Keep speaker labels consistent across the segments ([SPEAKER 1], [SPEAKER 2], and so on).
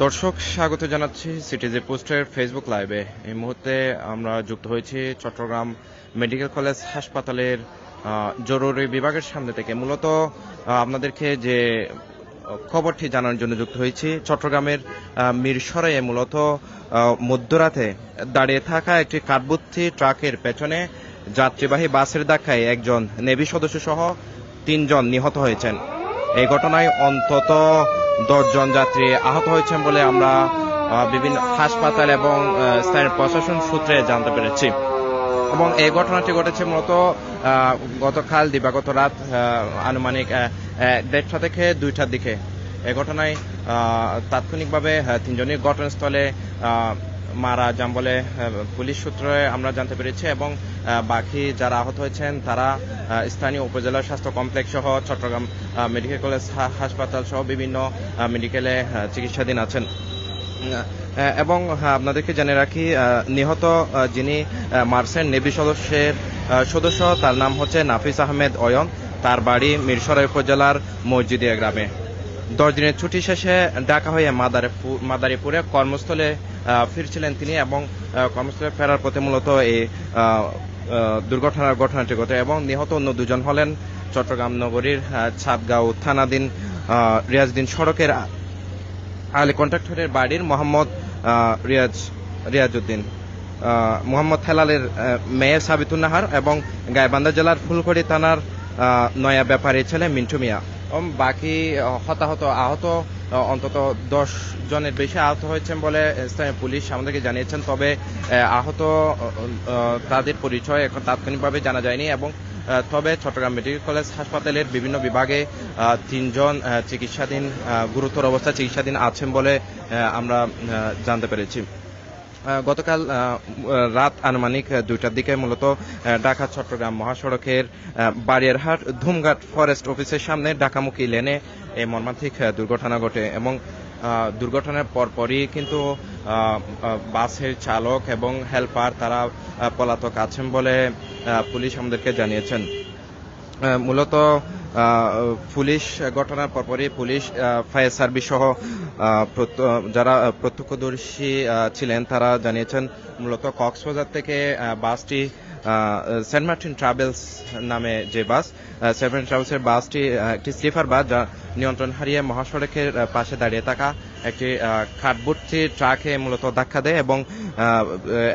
[SPEAKER 1] দর্শক স্বাগত জানাচ্ছি সিটিজি পোস্টের ফেসবুক লাইভে। এই মুহূর্তে আমরা যুক্ত হয়েছি চট্টগ্রাম মেডিকেল কলেজ হাসপাতালের জরুরি বিভাগের সামনে থেকে। মূলত আপনাদেরকে যে খবরটি জানানোর জন্য যুক্ত হয়েছি, চট্টগ্রামের মিরসরাইয়ে মূলত মধ্যরাতে দাঁড়িয়ে থাকা একটি কাঠভর্তি ট্রাকের পেছনে যাত্রীবাহী বাসের ধাক্কায় একজন নেভি সদস্য সহ 3 জন নিহত হয়েছেন। এই ঘটনায় অন্তত 10 জন যাত্রী আহত হয়েছেন বলে আমরা বিভিন্ন হাসপাতাল এবং স্থানীয় প্রশাসন সূত্রে জানতে পেরেছি। এবং এই ঘটনাটি ঘটেছে মূলত গতকাল দিবাগত রাত আনুমানিক 1:30 থেকে 2টার দিকে। এই ঘটনায় তাৎক্ষণিকভাবে 3 জনই ঘটনাস্থলে মারা যান বলে পুলিশ সূত্রে আমরা জানতে পেরেছি। এবং বাকি যারা আহত হয়েছেন তারা স্থানীয় উপজেলা স্বাস্থ্য কমপ্লেক্স সহ চট্টগ্রাম মেডিকেল কলেজ হাসপাতাল সহ বিভিন্ন মেডিকেলে চিকিৎসাধীন আছেন। এবং আপনাদেরকে জানিয়ে রাখি, নিহত যিনি মার্সেন্ট নেভি সদস্য তার নাম হচ্ছে নাফিস আহমেদ অয়ন। তার বাড়ি মিরসরাই উপজেলার মসজিদিয়া গ্রামে। 10 দিনের ছুটি শেষে ঢাকা হয়ে মাদারীপুরে কর্মস্থলে ফিরছিলেন তিনি। এবং কর্মস্থলে ফেরার পথে মূলত এই ঘটনাটি ঘটে। এবং নিহত অন্য 2 জন হলেন চট্টগ্রাম নগরীর ছাদগাঁও থানাধীন রিয়াজউদ্দিন সড়কের আলী কন্ট্রাক্টরের বাড়ির মোহাম্মদ রিয়াজউদ্দিন, মোহাম্মদ হেলালের মেয়ে সাবিতুন নাহার এবং গাইবান্ধা জেলার ফুলখড়ি থানার নয়া ব্যাপারী ছেলে মিন্টু মিয়া। বাকি আহত অন্তত 10 জনের বেশি আহত হয়েছেন বলে স্থানীয় পুলিশ আমাদেরকে জানিয়েছেন। তবে আহত তাদের পরিচয় এখন তাৎক্ষণিকভাবে জানা যায়নি। এবং তবে চট্টগ্রাম মেডিকেল কলেজ হাসপাতালের বিভিন্ন বিভাগে 3 জন চিকিৎসাধীন, গুরুতর অবস্থায় চিকিৎসাধীন আছেন বলে আমরা জানতে পেরেছি। গতকাল রাত আনুমানিক 2টার দিকে মূলত ঢাকা চট্টগ্রাম মহাসড়কের বাড়িয়ারহাট ধুমঘাট ফরেস্ট অফিসের সামনে ঢাকামুখী লেনে এই মর্মান্তিক দুর্ঘটনা ঘটে। এবং দুর্ঘটনার পরপরই কিন্তু বাসের চালক এবং হেল্পার তারা পলাতক আছেন বলে পুলিশ আমাদেরকে জানিয়েছেন। মূলত পুলিশ ঘটনার পরপরই পুলিশ, ফায়ার সার্ভিস সহ যারা প্রত্যক্ষদর্শী ছিলেন তারা জানিয়েছেন মূলত কক্সবাজার থেকে বাসটি সেন্ট মার্টিন ট্রাভেলস নামে যে বাস, সেন্ট মার্টিন ট্রাভেলসের বাসটি একটি স্লিপার বাস যা নিয়ন্ত্রণ হারিয়ে মহাসড়কের পাশে দাঁড়িয়ে থাকা একটি কাঠভর্তি ট্রাকে মূলত ধাক্কা দেয়। এবং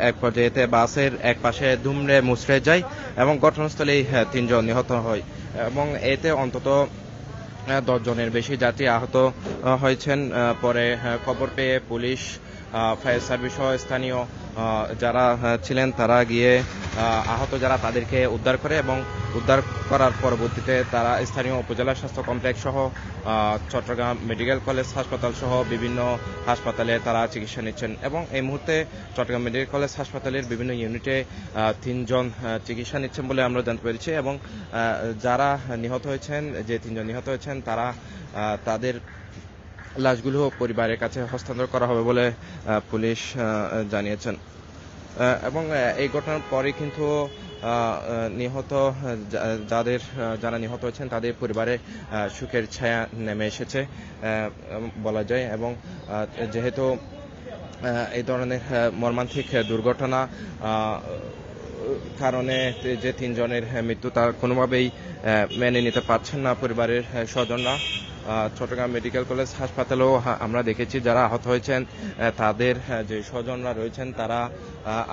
[SPEAKER 1] এক পর্যায়ে বাসের এক পাশে দুমড়ে মুচড়ে যায় এবং ঘটনাস্থলেই 3 জন নিহত হয়। এবং এতে অন্তত 10 জনের বেশি যাত্রী আহত হয়েছেন। পরে খবর পেয়ে পুলিশ, ফায়ার সার্ভিস সহ স্থানীয় যারা ছিলেন তারা গিয়ে আহত যারা তাদেরকে উদ্ধার করে। এবং উদ্ধার করার পরবর্তীতে তারা স্থানীয় উপজেলা স্বাস্থ্য কমপ্লেক্স সহ চট্টগ্রাম মেডিকেল কলেজ হাসপাতাল সহ বিভিন্ন হাসপাতালে তারা চিকিৎসা নিচ্ছেন। এবং এই মুহূর্তে চট্টগ্রাম মেডিকেল কলেজ হাসপাতালের বিভিন্ন ইউনিটে 3 জন চিকিৎসা নিচ্ছেন বলে আমরা জানতে পেরেছি। এবং যারা নিহত হয়েছেন, যে 3 জন নিহত হয়েছেন তারা তাদের লাশগুলো পরিবারের কাছে হস্তান্তর করা হবে বলে পুলিশ জানিয়েছেন। এবং এই ঘটনার পরে কিন্তু যারা নিহত হয়েছেন তাদের পরিবারে সুখের ছায়া নেমে এসেছে বলা যায়। এবং যেহেতু এই ধরনের মর্মান্তিক দুর্ঘটনা কারণে যে 3 জনের মৃত্যু তার কোনোভাবেই মেনে নিতে পারছেন না পরিবারের স্বজনরা। চট্টগ্রাম মেডিকেল কলেজ হাসপাতালেও আমরা দেখেছি যারা আহত হয়েছেন তাদের যে স্বজনরা রয়েছেন তারা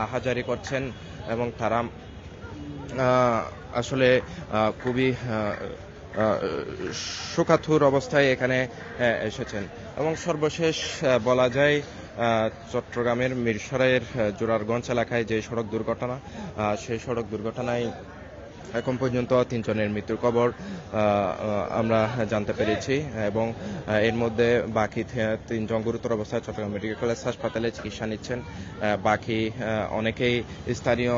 [SPEAKER 1] আহাজারি করছেন এবং তারা আসলে খুবই শোকাতুর অবস্থায় এখানে এসেছেন। এবং সর্বশেষ বলা যায় চট্টগ্রামের মিরসরাইয়ের জোরারগঞ্জ এলাকায় যে সড়ক দুর্ঘটনা, সেই সড়ক দুর্ঘটনায় এখন পর্যন্ত 3 জনের মৃত্যুর খবর আমরা জানতে পেরেছি। এবং এর মধ্যে বাকি 3 জন গুরুতর অবস্থায় চট্টগ্রাম মেডিকেল কলেজ হাসপাতালে চিকিৎসা নিচ্ছেন। বাকি অনেকেই স্থানীয়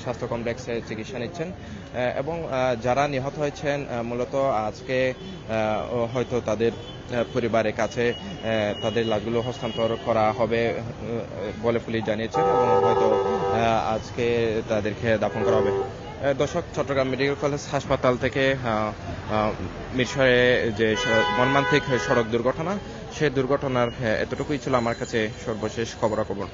[SPEAKER 1] স্বাস্থ্য কমপ্লেক্সে চিকিৎসা নিচ্ছেন। এবং যারা নিহত হয়েছেন মূলত আজকে হয়তো তাদের পরিবারের কাছে তাদের লাশগুলো হস্তান্তর করা হবে বলে পুলিশ জানিয়েছেন। এবং হয়তো আজকে তাদেরকে দাফন করা হবে। দর্শক, চট্টগ্রাম মেডিকেল কলেজ হাসপাতাল থেকে মিরসরে যে মর্মান্তিক সড়ক দুর্ঘটনা, সেই দুর্ঘটনার এতটুকুই ছিল আমার কাছে সর্বশেষ খবরাখবর।